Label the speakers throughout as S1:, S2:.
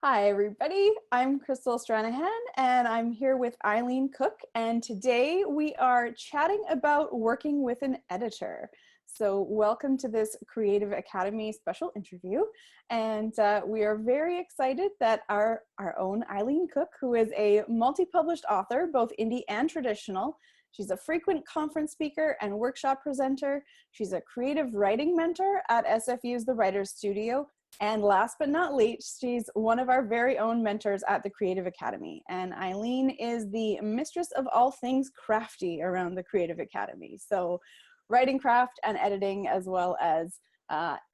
S1: Hi, everybody. I'm Crystal Stranaghan, and I'm here with Eileen Cook. And today we are chatting about working with an editor. So welcome to this Creative Academy special interview. And we are very excited that our own Eileen Cook, who is a multi-published author, both indie and traditional. She's a frequent conference speaker and workshop presenter. She's a creative writing mentor at SFU's The Writers Studio. And last but not least, she's one of our very own mentors at the Creative Academy. And Eileen is the mistress of all things crafty around the Creative Academy. So writing craft and editing, as well as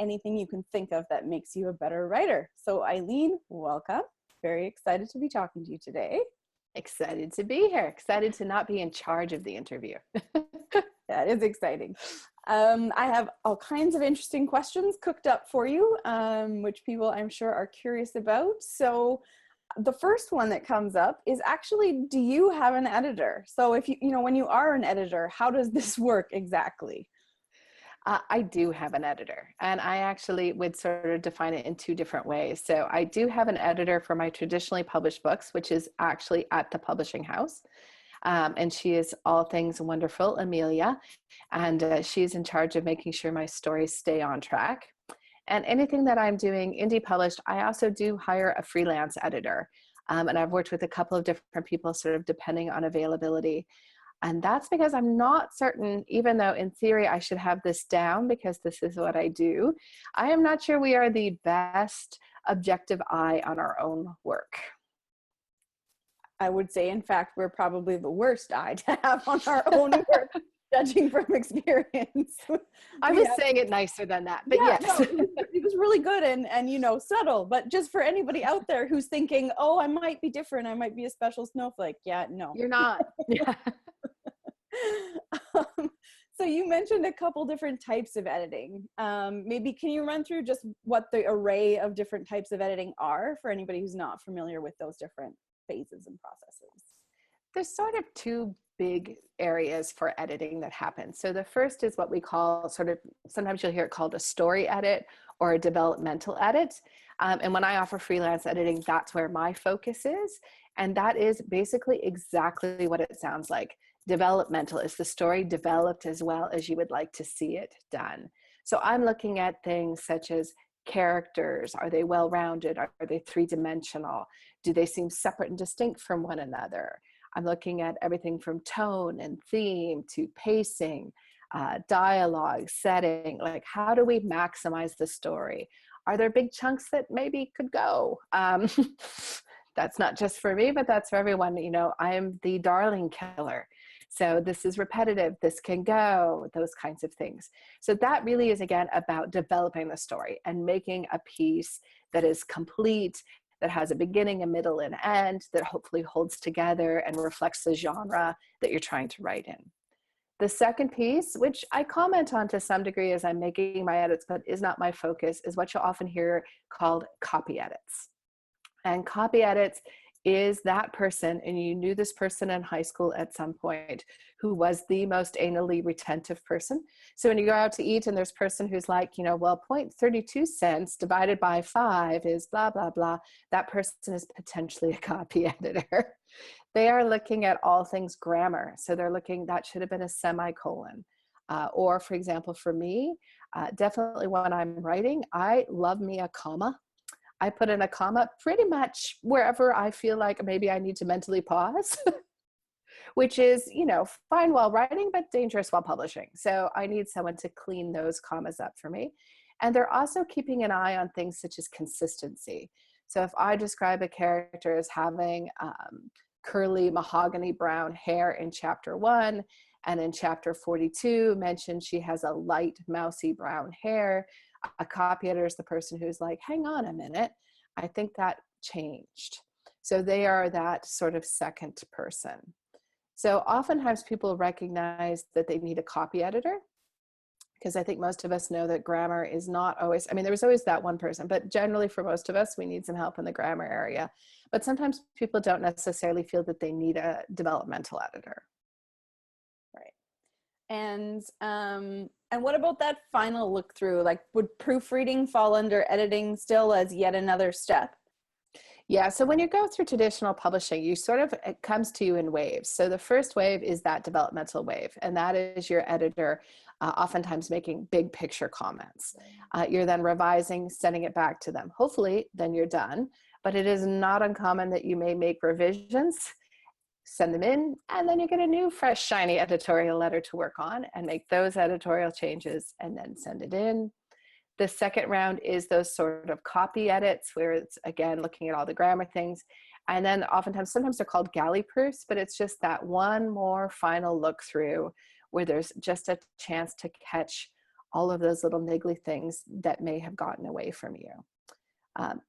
S1: anything you can think of that makes you a better writer. So Eileen, welcome. Very excited to be talking to you today.
S2: Excited to be here. Excited to not be in charge of the interview.
S1: That is exciting. I have all kinds of interesting questions cooked up for you, which people I'm sure are curious about. So the first one that comes up is actually, do you have an editor? So if when you are an editor, how does this work exactly?
S2: I do have an editor, and I actually would sort of define it in two different ways. So I do have an editor for my traditionally published books, which is actually at the publishing house. And she is all things wonderful, Amelia, and she's in charge of making sure my stories stay on track. And anything that I'm doing indie published, I also do hire a freelance editor. And I've worked with a couple of different people, sort of depending on availability. And that's because I'm not certain, even though in theory I should have this down because this is what I do, I am not sure we are the best objective eye on our own work.
S1: I would say, in fact, we're probably the worst eye to have on our own work, judging from experience.
S2: I was saying it nicer than that, but
S1: yeah,
S2: yes.
S1: No, it was really good and subtle. But just for anybody out there who's thinking, oh, I might be different, I might be a special snowflake. Yeah, no.
S2: You're not. Yeah.
S1: So you mentioned a couple different types of editing. Maybe can you run through just what the array of different types of editing are for anybody who's not familiar with those different phases and processes?
S2: There's sort of two big areas for editing that happen. So the first is what we call sometimes you'll hear it called a story edit or a developmental edit. And when I offer freelance editing, that's where my focus is. And that is basically exactly what it sounds like. Developmental is the story developed as well as you would like to see it done. So I'm looking at things such as characters. Are they well-rounded? Are they three-dimensional? Do they seem separate and distinct from one another? I'm looking at everything from tone and theme to pacing, dialogue, setting, like how do we maximize the story? Are there big chunks that maybe could go? That's not just for me, but that's for everyone. I'm the darling killer. So this is repetitive, this can go, those kinds of things. So that really is, again, about developing the story and making a piece that is complete, that has a beginning, a middle, and end, that hopefully holds together and reflects the genre that you're trying to write in. The second piece, which I comment on to some degree as I'm making my edits, but is not my focus, is what you'll often hear called copy edits. And copy edits is that person, and you knew this person in high school at some point, who was the most anally retentive person. So when you go out to eat and there's a person who's like, well, 0.32 cents divided by 5 is blah, blah, blah. That person is potentially a copy editor. They are looking at all things grammar. So they're looking, that should have been a semicolon. Or for example, for me, definitely when I'm writing, I love me a comma. I put in a comma pretty much wherever I feel like maybe I need to mentally pause, which is, fine while writing, but dangerous while publishing. So I need someone to clean those commas up for me. And they're also keeping an eye on things such as consistency. So if I describe a character as having curly mahogany brown hair in chapter 1, and in chapter 42 mentioned she has a light mousy brown hair, a copy editor is the person who's like, hang on a minute, I think that changed. So they are that sort of second person. So oftentimes people recognize that they need a copy editor, because I think most of us know that grammar is not always, there was always that one person, but generally for most of us, we need some help in the grammar area. But sometimes people don't necessarily feel that they need a developmental editor.
S1: Right. And what about that final look through? Like, would proofreading fall under editing still as yet another step?
S2: Yeah, so when you go through traditional publishing, you sort of, it comes to you in waves. So the first wave is that developmental wave, and that is your editor oftentimes making big picture comments. You're then revising, sending it back to them. Hopefully, then you're done, but it is not uncommon that you may make revisions, send them in, and then you get a new, fresh, shiny editorial letter to work on and make those editorial changes and then send it in. The second round is those sort of copy edits where it's, again, looking at all the grammar things. And then oftentimes, sometimes they're called galley proofs, but it's just that one more final look through where there's just a chance to catch all of those little niggly things that may have gotten away from you.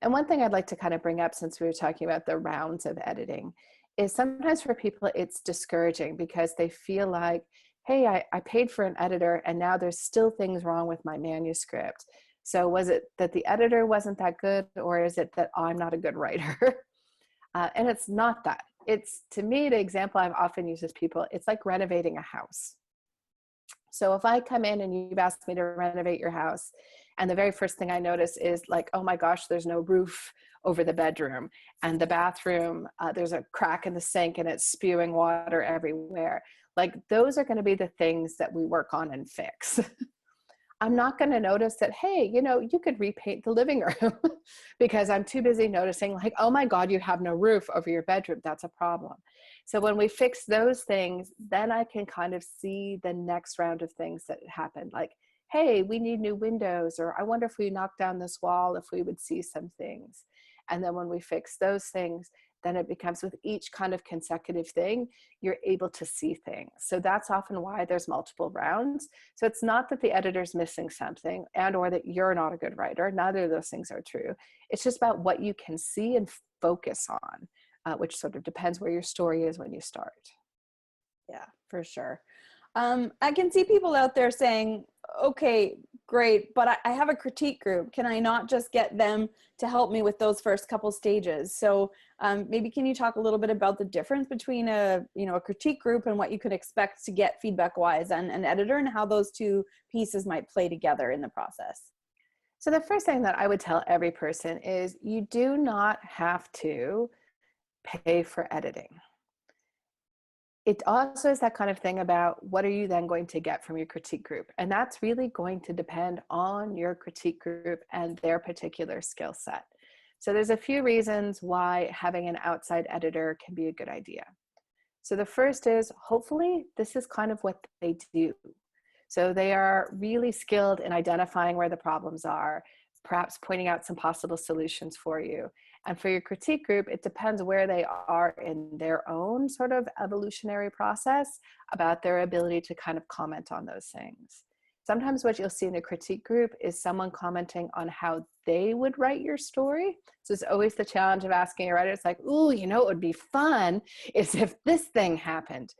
S2: And one thing I'd like to kind of bring up, since we were talking about the rounds of editing, is sometimes for people it's discouraging because they feel like, hey, I paid for an editor and now there's still things wrong with my manuscript. So was it that the editor wasn't that good, or is it that I'm not a good writer? And it's not that. It's, to me, the example I've often used with people, it's like renovating a house. So if I come in and you've asked me to renovate your house, and the very first thing I notice is like, oh my gosh, there's no roof over the bedroom, and the bathroom, there's a crack in the sink and it's spewing water everywhere. Like, those are going to be the things that we work on and fix. I'm not going to notice that, hey, you know, you could repaint the living room because I'm too busy noticing like, oh my God, you have no roof over your bedroom. That's a problem. So when we fix those things, then I can kind of see the next round of things that happened. Like, hey, we need new windows, or I wonder if we knock down this wall, if we would see some things. And then when we fix those things, then it becomes, with each kind of consecutive thing, you're able to see things. So that's often why there's multiple rounds. So it's not that the editor's missing something and or that you're not a good writer. Neither of those things are true. It's just about what you can see and focus on, which sort of depends where your story is when you start.
S1: Yeah, for sure. I can see people out there saying, okay, great, but I have a critique group. Can I not just get them to help me with those first couple stages? So maybe can you talk a little bit about the difference between a critique group and what you could expect to get feedback wise and an editor, and how those two pieces might play together in the process?
S2: So the first thing that I would tell every person is you do not have to pay for editing. It also is that kind of thing about what are you then going to get from your critique group? And that's really going to depend on your critique group and their particular skill set. So there's a few reasons why having an outside editor can be a good idea. So the first is, hopefully this is kind of what they do. So they are really skilled in identifying where the problems are, perhaps pointing out some possible solutions for you. And for your critique group, it depends where they are in their own sort of evolutionary process about their ability to kind of comment on those things. Sometimes what you'll see in a critique group is someone commenting on how they would write your story. So it's always the challenge of asking a writer, it's like, ooh, you know, it would be fun is if this thing happened,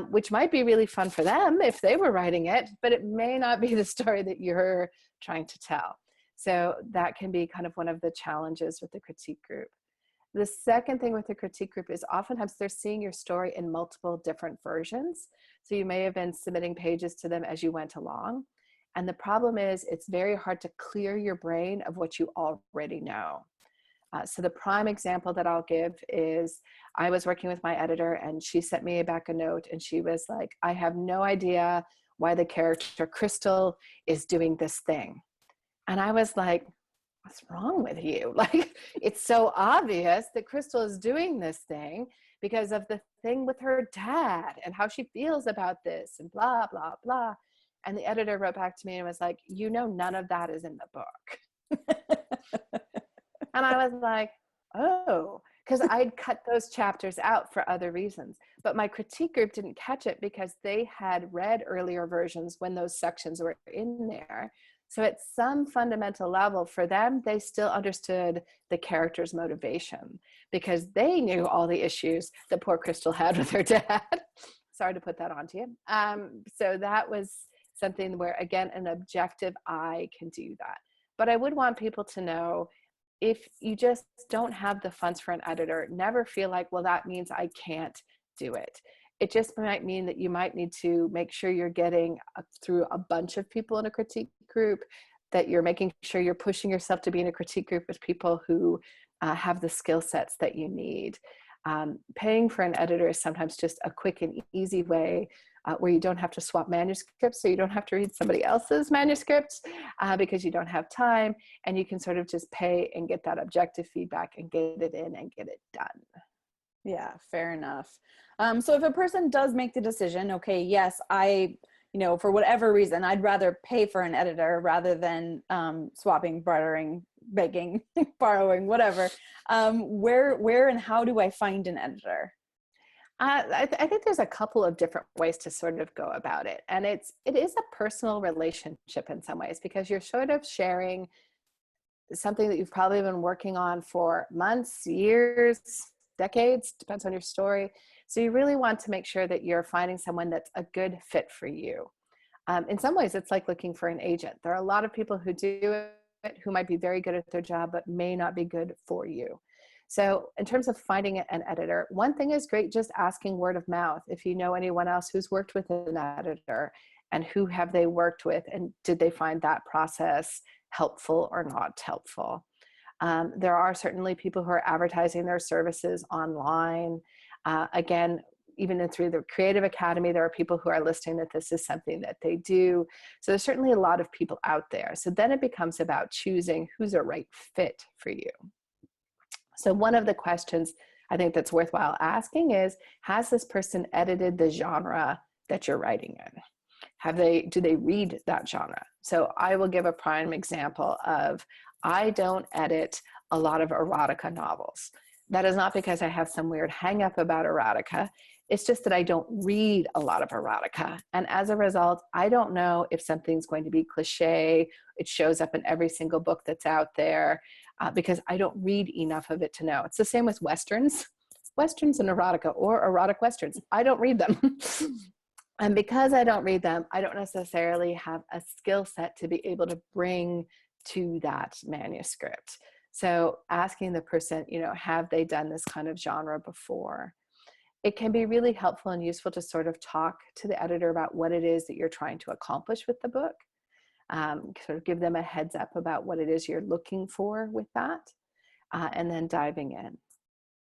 S2: which might be really fun for them if they were writing it, but it may not be the story that you're trying to tell. So that can be kind of one of the challenges with the critique group. The second thing with the critique group is oftentimes they're seeing your story in multiple different versions. So you may have been submitting pages to them as you went along. And the problem is it's very hard to clear your brain of what you already know. So the prime example that I'll give is I was working with my editor and she sent me back a note and she was like, I have no idea why the character Crystal is doing this thing. And I was like, what's wrong with you? Like, it's so obvious that Crystal is doing this thing because of the thing with her dad and how she feels about this and blah, blah, blah. And the editor wrote back to me and was like, you know, none of that is in the book. And I was like, oh, because I'd cut those chapters out for other reasons. But my critique group didn't catch it because they had read earlier versions when those sections were in there. So at some fundamental level for them, they still understood the character's motivation because they knew all the issues that poor Crystal had with her dad. Sorry to put that onto you. So that was something where, again, an objective eye can do that. But I would want people to know, if you just don't have the funds for an editor, never feel like, well, that means I can't do it. It just might mean that you might need to make sure you're getting through a bunch of people in a critique group, that you're making sure you're pushing yourself to be in a critique group with people who have the skill sets that you need. Paying for an editor is sometimes just a quick and easy way where you don't have to swap manuscripts, so you don't have to read somebody else's manuscripts because you don't have time, and you can sort of just pay and get that objective feedback and get it in and get it done.
S1: Yeah, fair enough. So if a person does make the decision, okay, yes, for whatever reason, I'd rather pay for an editor rather than swapping, bartering, begging, borrowing, whatever. Where and how do I find an editor?
S2: I think there's a couple of different ways to sort of go about it. And it is a personal relationship in some ways, because you're sort of sharing something that you've probably been working on for months, years, decades, depends on your story. So you really want to make sure that you're finding someone that's a good fit for you. In some ways, it's like looking for an agent. There are a lot of people who do it who might be very good at their job, but may not be good for you. So in terms of finding an editor, one thing is great, just asking word of mouth. If you know anyone else who's worked with an editor, and who have they worked with, and did they find that process helpful or not helpful? There are certainly people who are advertising their services online. Again, even through the Creative Academy, there are people who are listing that this is something that they do. So there's certainly a lot of people out there. So then it becomes about choosing who's a right fit for you. So one of the questions I think that's worthwhile asking is, has this person edited the genre that you're writing in? Do they read that genre? So I will give a prime example of, I don't edit a lot of erotica novels. That is not because I have some weird hang up about erotica. It's just that I don't read a lot of erotica. And as a result, I don't know if something's going to be cliche. It shows up in every single book that's out there because I don't read enough of it to know. It's the same with Westerns. Westerns and erotica, or erotic Westerns. I don't read them. And because I don't read them, I don't necessarily have a skill set to be able to bring to that manuscript. So asking the person, have they done this kind of genre before? It can be really helpful and useful to sort of talk to the editor about what it is that you're trying to accomplish with the book. Sort of give them a heads up about what it is you're looking for with that, and then diving in.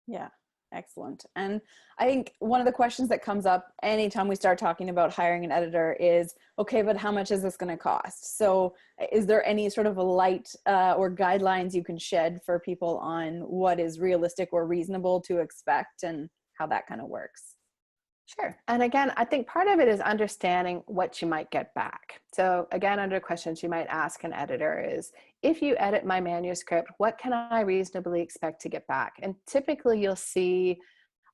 S1: Yeah. Excellent. And I think one of the questions that comes up anytime we start talking about hiring an editor is, okay, but how much is this going to cost? So is there any sort of a light or guidelines you can shed for people on what is realistic or reasonable to expect and how that kind of works?
S2: Sure. And again, I think part of it is understanding what you might get back. So again, under questions you might ask an editor is, if you edit my manuscript, what can I reasonably expect to get back? And typically you'll see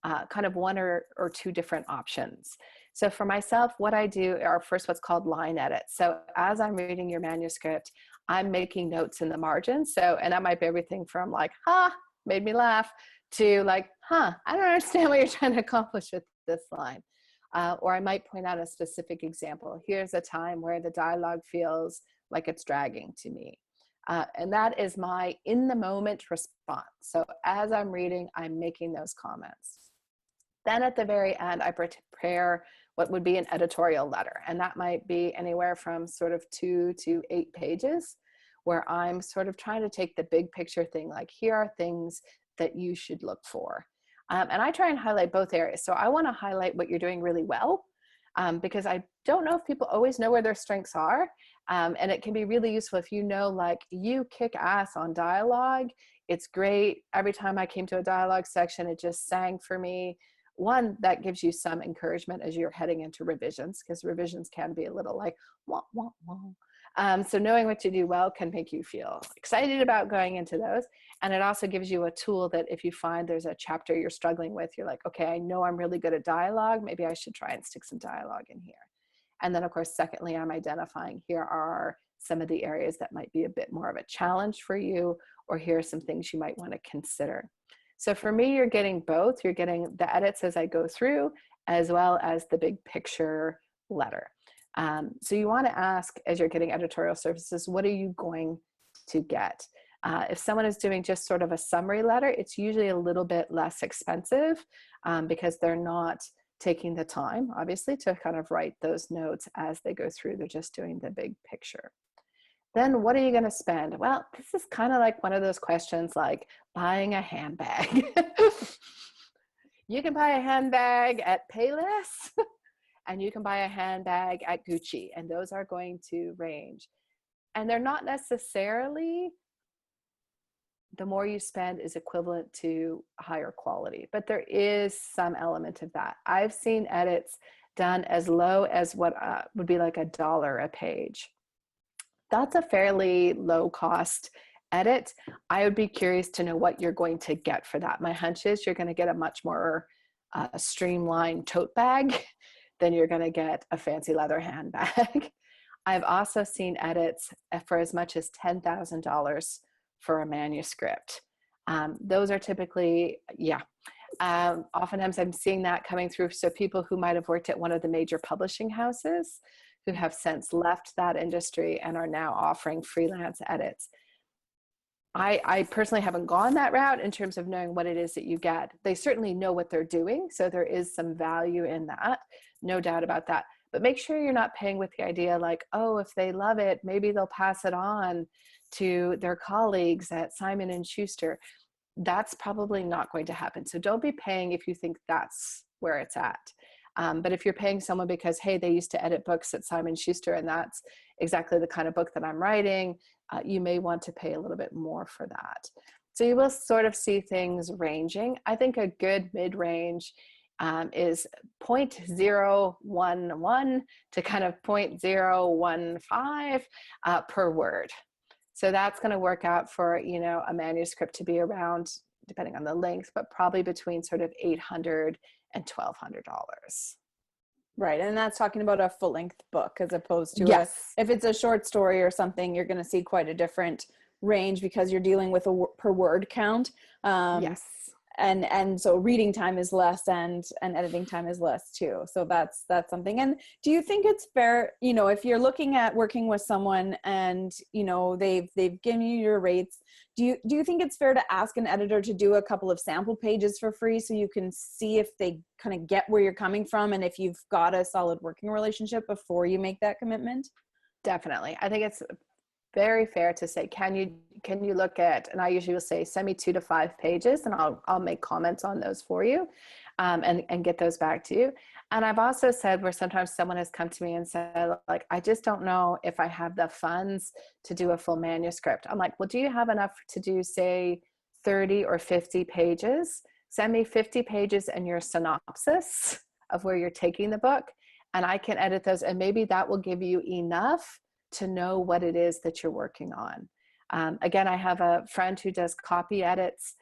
S2: kind of one or two different options. So for myself, what I do are first what's called line edits. So as I'm reading your manuscript, I'm making notes in the margins. So, and that might be everything from like, made me laugh, to like, I don't understand what you're trying to accomplish with this line. Or I might point out a specific example. Here's a time where the dialogue feels like it's dragging to me. And that is my in the moment response. So as I'm reading, I'm making those comments. Then at the very end, I prepare what would be an editorial letter. And that might be anywhere from sort of 2 to 8 pages, where I'm sort of trying to take the big picture thing, like here are things that you should look for. And I try and highlight both areas. So I want to highlight what you're doing really well, because I don't know if people always know where their strengths are. And it can be really useful if you know, like, you kick ass on dialogue. It's great. Every time I came to a dialogue section, it just sang for me. One, that gives you some encouragement as you're heading into revisions, because revisions can be a little like, wah, wah, wah. So knowing what you do well can make you feel excited about going into those. And it also gives you a tool that if you find there's a chapter you're struggling with, you're like, okay, I know I'm really good at dialogue. Maybe I should try and stick some dialogue in here. And then of course, secondly, I'm identifying here are some of the areas that might be a bit more of a challenge for you, or here are some things you might want to consider. So for me, you're getting both. You're getting the edits as I go through, as well as the big picture letter. So you want to ask, as you're getting editorial services, what are you going to get? If someone is doing just sort of a summary letter, it's usually a little bit less expensive because they're not taking the time, obviously, to kind of write those notes as they go through. They're just doing the big picture. then what are you going to spend? Well, this is kind of like one of those questions like buying a handbag. You can buy a handbag at Payless and you can buy a handbag at Gucci, and those are going to range. And they're not necessarily the more you spend is equivalent to higher quality, but there is some element of that. I've seen edits done as low as what would be like $1 a page. That's a fairly low cost edit. I would be curious to know what you're going to get for that. My hunch is you're going to get a much more streamlined tote bag than you're going to get a fancy leather handbag. I've also seen edits for as much as $10,000 for a manuscript. Those are typically, oftentimes I'm seeing that coming through. So people who might have worked at one of the major publishing houses who have since left that industry and are now offering freelance edits. I personally haven't gone that route in terms of knowing what it is that you get. They certainly know what they're doing, so there is some value in that, no doubt about that. But make sure you're not paying with the idea like, oh, if they love it, maybe they'll pass it on to their colleagues at Simon & Schuster. That's probably not going to happen. So don't be paying if you think that's where it's at. But if you're paying someone because, hey, they used to edit books at Simon & Schuster and that's exactly the kind of book that I'm writing, you may want to pay a little bit more for that. So you will sort of see things ranging. I think a good mid-range is 0.011 to kind of 0.015 per word. So that's going to work out for, a manuscript to be around, depending on the length, but probably between sort of $800 and $1,200.
S1: Right, and that's talking about a full-length book as opposed to
S2: yes.
S1: If it's a short story or something, you're going to see quite a different range because you're dealing with a per word count.
S2: Yes.
S1: And so reading time is less and editing time is less too. So that's something. And do you think it's fair, if you're looking at working with someone and, they've given you your rates, do you think it's fair to ask an editor to do a couple of sample pages for free so you can see if they kind of get where you're coming from and if you've got a solid working relationship before you make that commitment?
S2: Definitely. I think it's very fair to say, can you look at, and I usually will say, send me 2 to 5 pages and I'll make comments on those for you and get those back to you. And I've also said where sometimes someone has come to me and said, like, I just don't know if I have the funds to do a full manuscript. I'm like, well, do you have enough to do, say, 30 or 50 pages? Send me 50 pages and your synopsis of where you're taking the book, and I can edit those. And maybe that will give you enough to know what it is that you're working on. Again, I have a friend who does copy edits,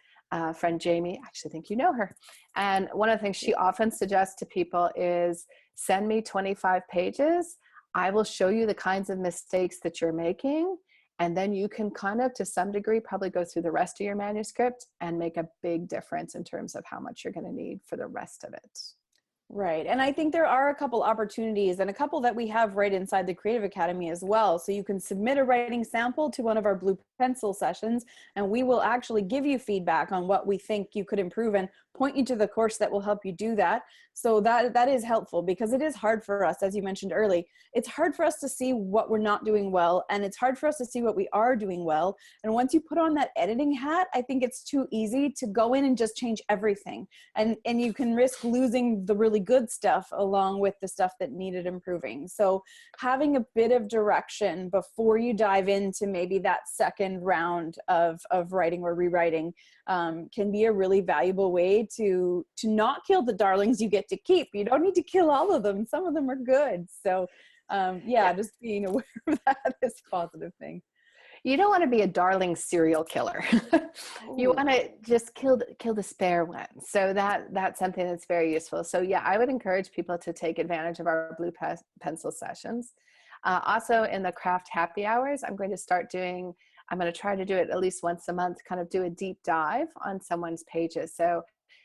S2: friend Jamie, I actually think you know her. And one of the things she often suggests to people is send me 25 pages. I will show you the kinds of mistakes that you're making. And then you can kind of, to some degree, probably go through the rest of your manuscript and make a big difference in terms of how much you're going to need for the rest of it.
S1: Right. And I think there are a couple opportunities and a couple that we have right inside the Creative Academy as well. So you can submit a writing sample to one of our Blue Pencil sessions, and we will actually give you feedback on what we think you could improve and point you to the course that will help you do that. So that is helpful because it is hard for us, as you mentioned early, it's hard for us to see what we're not doing well, and it's hard for us to see what we are doing well. And once you put on that editing hat, I think it's too easy to go in and just change everything. And you can risk losing the really good stuff along with the stuff that needed improving. So having a bit of direction before you dive into maybe that second round of writing or rewriting can be a really valuable way to not kill the darlings you get to keep. You don't need to kill all of them. Some of them are good. So just being aware of that is a positive thing.
S2: You don't want to be a darling serial killer. You want to just kill the spare ones. So that's something that's very useful. So yeah, I would encourage people to take advantage of our Blue Pencil sessions. Also in the craft happy hours, I'm going to try to do it at least once a month, kind of do a deep dive on someone's pages. So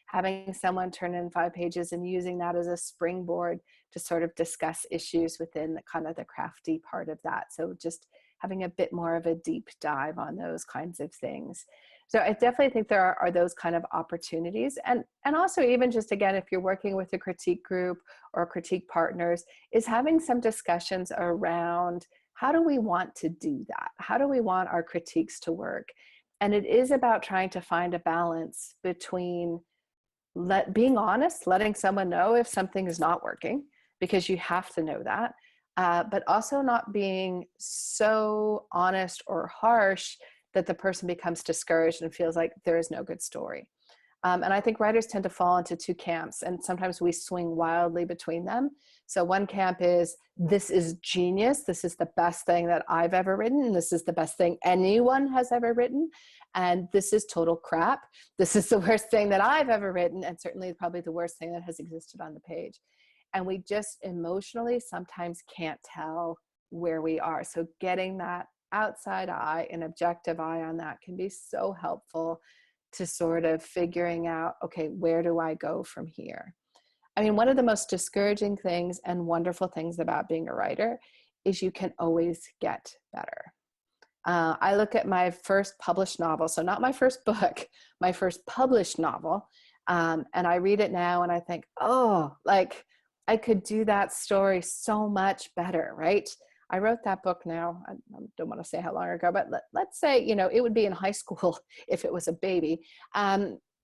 S2: having someone turn in 5 pages and using that as a springboard to sort of discuss issues within the kind of the crafty part of that. So just having a bit more of a deep dive on those kinds of things. So I definitely think there are those kind of opportunities. And also even just, again, if you're working with a critique group or critique partners, is having some discussions around how do we want to do that? How do we want our critiques to work? And it is about trying to find a balance between being honest, letting someone know if something is not working, because you have to know that, but also not being so honest or harsh that the person becomes discouraged and feels like there is no good story. And I think writers tend to fall into two camps, and sometimes we swing wildly between them. So one camp is, this is genius, this is the best thing that I've ever written, and this is the best thing anyone has ever written, and this is total crap. This is the worst thing that I've ever written, and certainly probably the worst thing that has existed on the page. And we just emotionally sometimes can't tell where we are. So getting that outside eye, an objective eye on that, can be so helpful to sort of figuring out, okay, where do I go from here? I mean, one of the most discouraging things and wonderful things about being a writer is you can always get better. I look at my first published novel, so not my first book, my first published novel, and I read it now and I think, oh, like I could do that story so much better, right? I wrote that book now, I don't want to say how long ago, but let's say, you know, it would be in high school if it was a baby.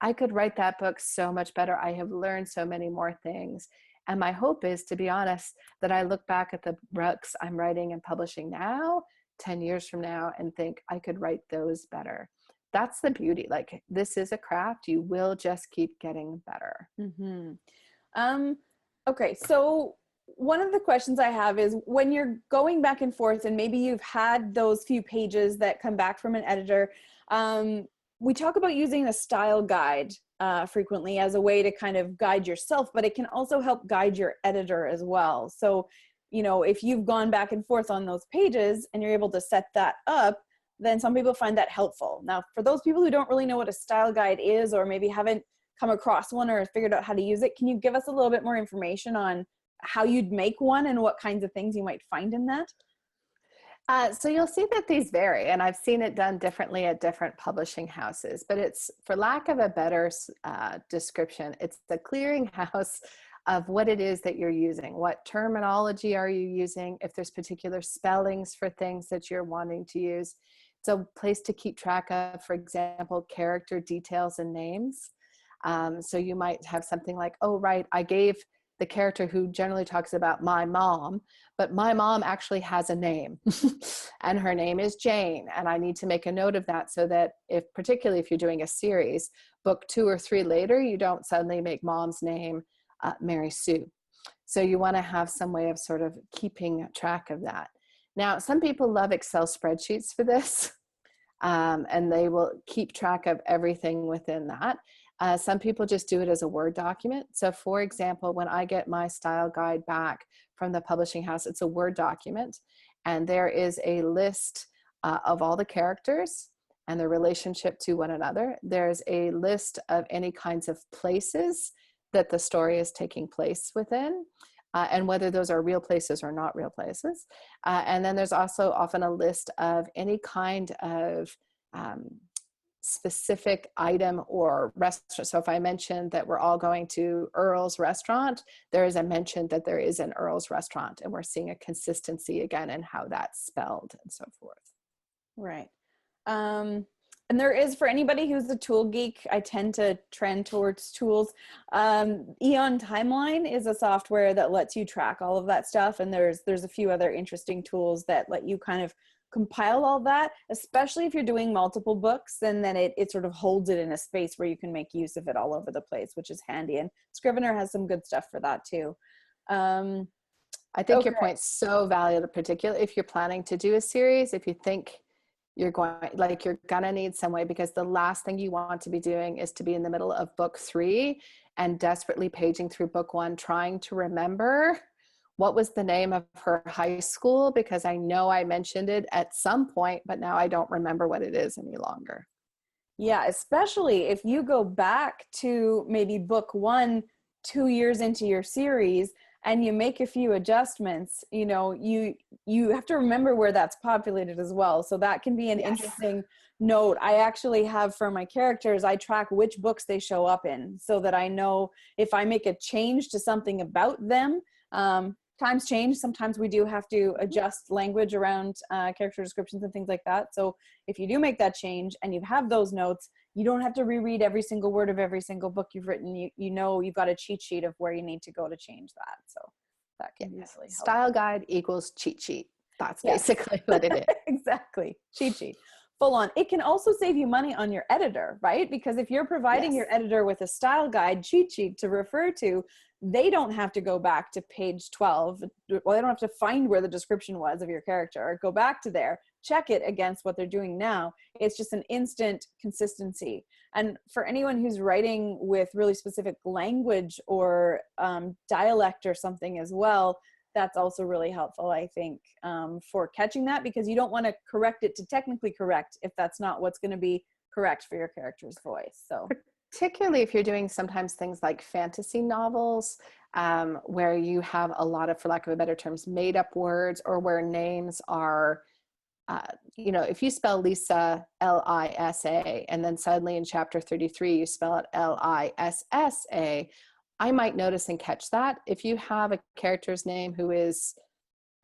S2: I could write that book so much better. I have learned so many more things. And my hope is, to be honest, that I look back at the books I'm writing and publishing now, 10 years from now, and think I could write those better. That's the beauty. Like, this is a craft. You will just keep getting better.
S1: Mm-hmm. Okay, so one of the questions I have is, when you're going back and forth and maybe you've had those few pages that come back from an editor, we talk about using a style guide frequently as a way to kind of guide yourself, but it can also help guide your editor as well. So, you know, if you've gone back and forth on those pages and you're able to set that up, then some people find that helpful. Now, for those people who don't really know what a style guide is, or maybe haven't come across one or figured out how to use it, can you give us a little bit more information on how you'd make one and what kinds of things you might find in that?
S2: So you'll see that these vary, and I've seen it done differently at different publishing houses, but it's, for lack of a better description, it's the clearinghouse of what it is that you're using. What terminology are you using? If there's particular spellings for things that you're wanting to use. It's a place to keep track of, for example, character details and names. So you might have something like, oh, right, I gave the character who generally talks about my mom, but my mom actually has a name and her name is Jane. And I need to make a note of that so that particularly if you're doing a series, book 2 or 3 later, you don't suddenly make mom's name Mary Sue. So you want to have some way of sort of keeping track of that. Now, some people love Excel spreadsheets for this, and they will keep track of everything within that. Some people just do it as a Word document. So for example, when I get my style guide back from the publishing house, it's a Word document, and there is a list of all the characters and their relationship to one another. There's a list of any kinds of places that the story is taking place within, and whether those are real places or not real places. And then there's also often a list of any kind of specific item or restaurant. So if I mentioned that we're all going to Earl's restaurant, there is a mention that there is an Earl's restaurant, and we're seeing a consistency again in how that's spelled and so forth.
S1: Right. And there is, for anybody who's a tool geek, I tend to trend towards tools. Eon Timeline is a software that lets you track all of that stuff. And there's a few other interesting tools that let you kind of compile all that, especially if you're doing multiple books, and then it sort of holds it in a space where you can make use of it all over the place, which is handy. And Scrivener has some good stuff for that too.
S2: I think your point's so valuable, particularly if you're planning to do a series. If you think you're gonna need some way, because the last thing you want to be doing is to be in the middle of book 3 and desperately paging through book 1, trying to remember what was the name of her high school, because I know I mentioned it at some point, but now I don't remember what it is any longer.
S1: Yeah, especially if you go back to maybe book 1 2 years into your series and you make a few adjustments, you know, you have to remember where that's populated as well. So that can be an interesting note. I actually have, for my characters, I track which books they show up in so that I know if I make a change to something about them, times change. Sometimes we do have to adjust language around character descriptions and things like that. So if you do make that change and you have those notes, you don't have to reread every single word of every single book you've written. You know you've got a cheat sheet of where you need to go to change that. So that can be really helpful.
S2: Style guide equals cheat sheet. That's
S1: Yes.
S2: basically what it is.
S1: Exactly. Cheat sheet. Full on. It can also save you money on your editor, right? Because if you're providing your editor with a style guide cheat sheet to refer to, they don't have to go back to page 12. Well, they don't have to find where the description was of your character, go back to there, check it against what they're doing now. It's just an instant consistency. And for anyone who's writing with really specific language or dialect or something as well, that's also really helpful, I think, for catching that, because you don't want to correct it to technically correct if that's not what's going to be correct for your character's voice. So
S2: particularly if you're doing sometimes things like fantasy novels, where you have a lot of, for lack of a better terms, made up words, or where names are, you know, if you spell Lisa Lisa, and then suddenly in chapter 33 you spell it Lissa, I might notice and catch that. If you have a character's name who is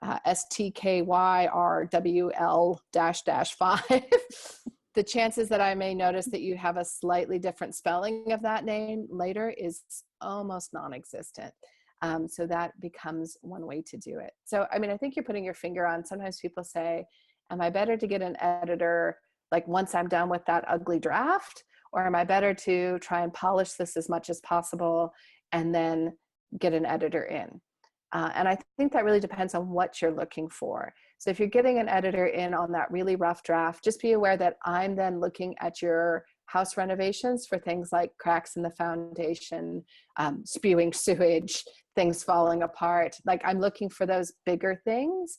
S2: STKYRWL-5, the chances that I may notice that you have a slightly different spelling of that name later is almost non-existent. So that becomes one way to do it. So, I mean, I think you're putting your finger on, sometimes people say, am I better to get an editor like once I'm done with that ugly draft? Or am I better to try and polish this as much as possible and then get an editor in? And I think that really depends on what you're looking for. So if you're getting an editor in on that really rough draft, just be aware that I'm then looking at your house renovations for things like cracks in the foundation, spewing sewage, things falling apart. Like, I'm looking for those bigger things,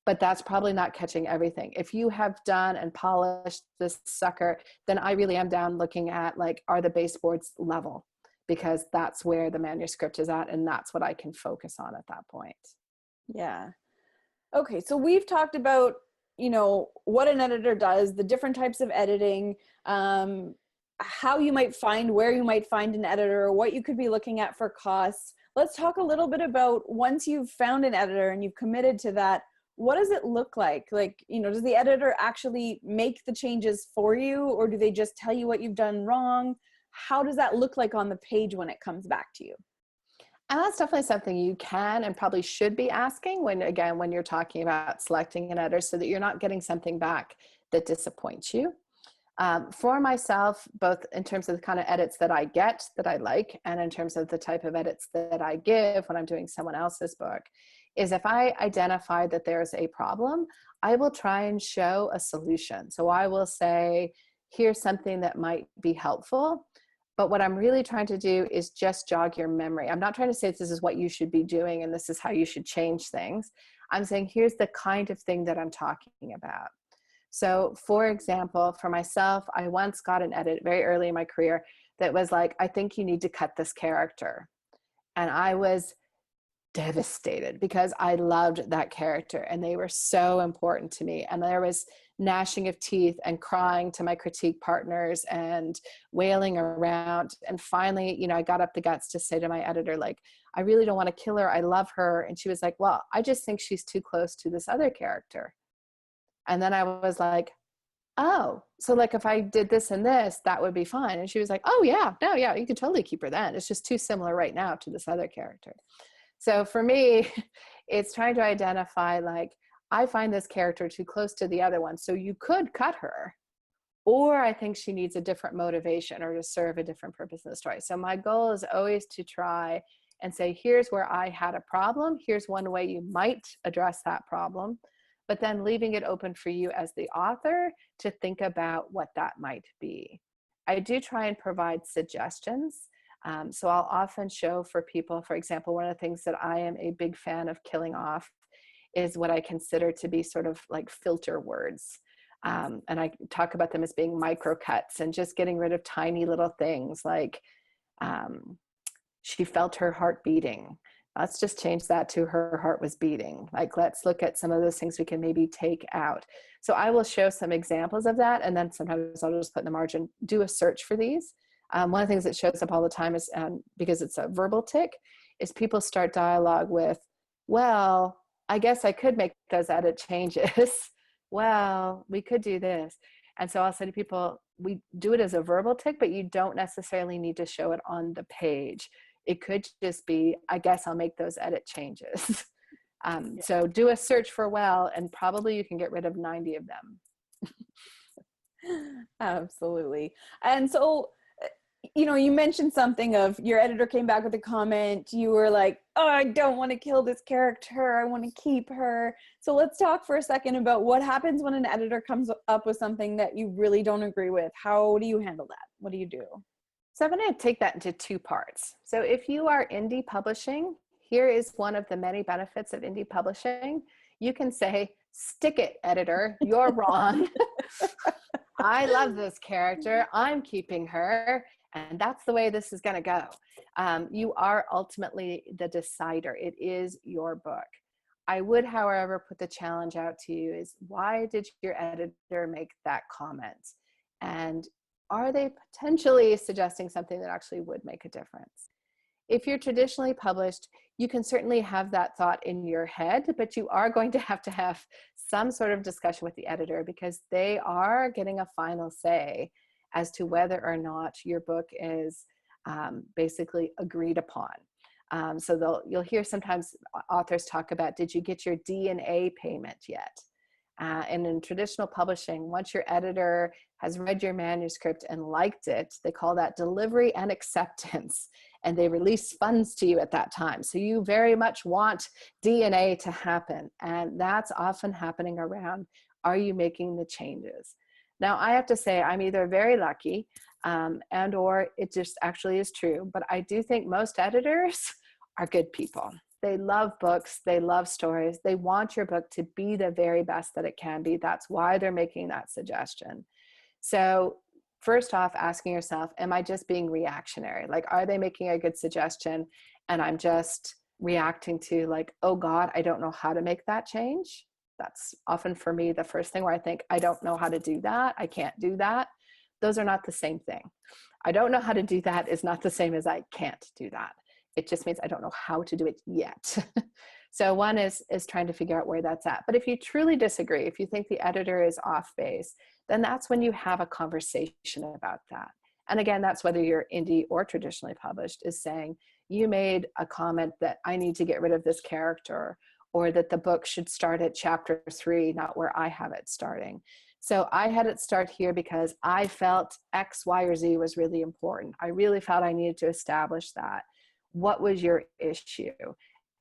S2: but that's probably not catching everything. If you have done and polished this sucker, then I really am down looking at, like, are the baseboards level? Because that's where the manuscript is at, and that's what I can focus on at that point.
S1: Yeah. Okay, so we've talked about, you know, what an editor does, the different types of editing, how you might find, where you might find an editor, what you could be looking at for costs. Let's talk a little bit about, once you've found an editor and you've committed to that, what does it look like? Like, you know, does the editor actually make the changes for you, or do they just tell you what you've done wrong? How does that look like on the page when it comes back to you?
S2: And that's definitely something you can and probably should be asking when, again, when you're talking about selecting an editor, so that you're not getting something back that disappoints you. For myself, both in terms of the kind of edits that I get that I like, and in terms of the type of edits that I give when I'm doing someone else's book, is if I identify that there's a problem, I will try and show a solution. So I will say, here's something that might be helpful. But what I'm really trying to do is just jog your memory. I'm not trying to say this is what you should be doing and this is how you should change things. I'm saying, here's the kind of thing that I'm talking about. So for example, for myself, I once got an edit very early in my career that was like, I think you need to cut this character. And I was devastated because I loved that character and they were so important to me. And there was gnashing of teeth and crying to my critique partners and wailing around. And finally, you know, I got up the guts to say to my editor, like, I really don't want to kill her. I love her. And she was like, well, I just think she's too close to this other character. And then I was like, oh, so like if I did this and this, that would be fine. And she was like, oh yeah, no, yeah, you could totally keep her then. It's just too similar right now to this other character. So for me, it's trying to identify, like, I find this character too close to the other one. So you could cut her, or I think she needs a different motivation or to serve a different purpose in the story. So my goal is always to try and say, here's where I had a problem. Here's one way you might address that problem, but then leaving it open for you as the author to think about what that might be. I do try and provide suggestions. So I'll often show for people, for example, one of the things that I am a big fan of killing off is what I consider to be sort of like filter words. And I talk about them as being microcuts and just getting rid of tiny little things like, she felt her heart beating. Let's just change that to her heart was beating. Like, let's look at some of those things we can maybe take out. So I will show some examples of that. And then sometimes I'll just put in the margin, do a search for these. One of the things that shows up all the time is, because it's a verbal tick, is people start dialogue with, well, I guess I could make those edit changes. Well, we could do this. And so I'll say to people, we do it as a verbal tick, but you don't necessarily need to show it on the page. It could just be, I guess I'll make those edit changes. So do a search for well, and probably you can get rid of 90 of them.
S1: Absolutely. And so, you mentioned something of your editor came back with a comment. You were like, oh, I don't want to kill this character. I want to keep her. So let's talk for a second about what happens when an editor comes up with something that you really don't agree with. How do you handle that? What do you do?
S2: So I'm going to take that into two parts. So if you are indie publishing, here is one of the many benefits of indie publishing. You can say, stick it, editor, you're wrong. I love this character. I'm keeping her. And that's the way this is going to go. You are ultimately the decider. It is your book. I would, however, put the challenge out to you is, why did your editor make that comment? And are they potentially suggesting something that actually would make a difference? If you're traditionally published, you can certainly have that thought in your head, but you are going to have some sort of discussion with the editor, because they are getting a final say as to whether or not your book is basically agreed upon. So you'll hear sometimes authors talk about, did you get your D&A payment yet? And in traditional publishing, once your editor has read your manuscript and liked it, they call that delivery and acceptance, and they release funds to you at that time. So you very much want D&A to happen, and that's often happening around, are you making the changes? Now, I have to say, I'm either very lucky and or it just actually is true, but I do think most editors are good people. They love books, they love stories, they want your book to be the very best that it can be. That's why they're making that suggestion. So first off, asking yourself, am I just being reactionary? Like, are they making a good suggestion and I'm just reacting to like, oh God, I don't know how to make that change? That's often for me the first thing where I think, I don't know how to do that. I can't do that. Those are not the same thing. I don't know how to do that is not the same as I can't do that. It just means I don't know how to do it yet. So one is trying to figure out where that's at. But if you truly disagree, if you think the editor is off base, then that's when you have a conversation about that. And again, that's whether you're indie or traditionally published, is saying, you made a comment that I need to get rid of this character, or that the book should start at chapter 3, not where I have it starting. So I had it start here because I felt X, Y, or Z was really important. I really felt I needed to establish that. What was your issue?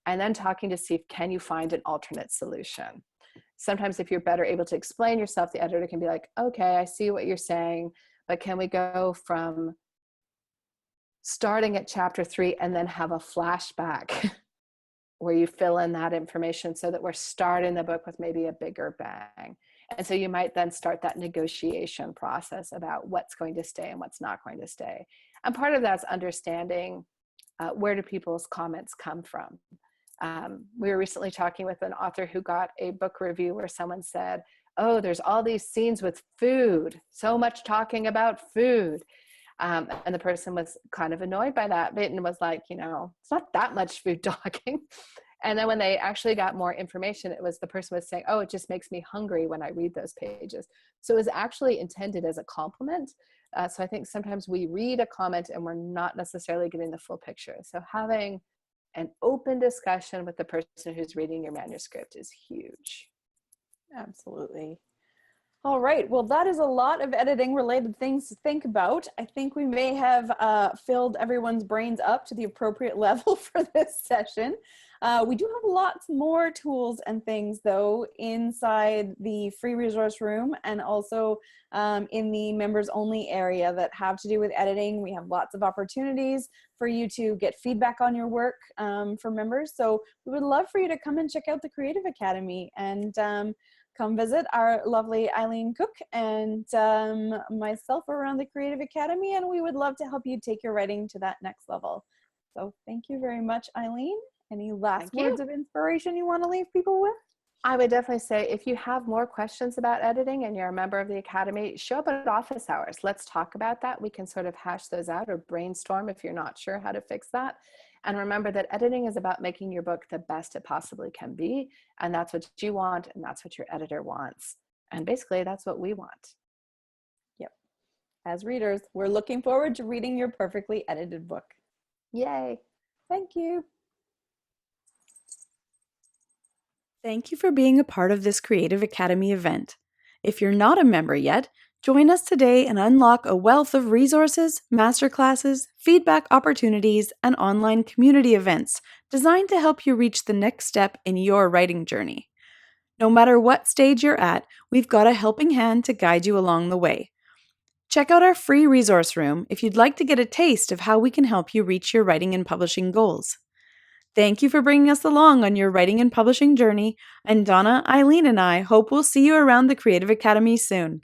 S2: And then talking to see, can you find an alternate solution? Sometimes if you're better able to explain yourself, the editor can be like, okay, I see what you're saying, but can we go from starting at chapter 3 and then have a flashback where you fill in that information so that we're starting the book with maybe a bigger bang. And so you might then start that negotiation process about what's going to stay and what's not going to stay. And part of that's understanding where do people's comments come from. We were recently talking with an author who got a book review where someone said, oh, there's all these scenes with food, so much talking about food. And the person was kind of annoyed by that bit and was like, it's not that much food talking. And then when they actually got more information, it was the person was saying, oh, it just makes me hungry when I read those pages. So it was actually intended as a compliment. So I think sometimes we read a comment and we're not necessarily getting the full picture. So having an open discussion with the person who's reading your manuscript is huge.
S1: Absolutely. All right, well, that is a lot of editing related things to think about. I think we may have filled everyone's brains up to the appropriate level for this session. We do have lots more tools and things though inside the free resource room and also in the members only area that have to do with editing. We have lots of opportunities for you to get feedback on your work for members. So we would love for you to come and check out the Creative Academy and come visit our lovely Eileen Cook and myself around the Creative Academy, and we would love to help you take your writing to that next level. So thank you very much, Eileen. Any last words of inspiration you want to leave people with?
S2: I would definitely say if you have more questions about editing and you're a member of the Academy, show up at office hours. Let's talk about that. We can sort of hash those out or brainstorm if you're not sure how to fix that. And remember that editing is about making your book the best it possibly can be. And that's what you want, and that's what your editor wants. And basically, that's what we want.
S1: Yep. As readers, we're looking forward to reading your perfectly edited book.
S2: Yay.
S1: Thank you. Thank you for being a part of this Creative Academy event. If you're not a member yet, join us today and unlock a wealth of resources, masterclasses, feedback opportunities, and online community events designed to help you reach the next step in your writing journey. No matter what stage you're at, we've got a helping hand to guide you along the way. Check out our free resource room if you'd like to get a taste of how we can help you reach your writing and publishing goals. Thank you for bringing us along on your writing and publishing journey, and Donna, Eileen, and I hope we'll see you around the Creative Academy soon.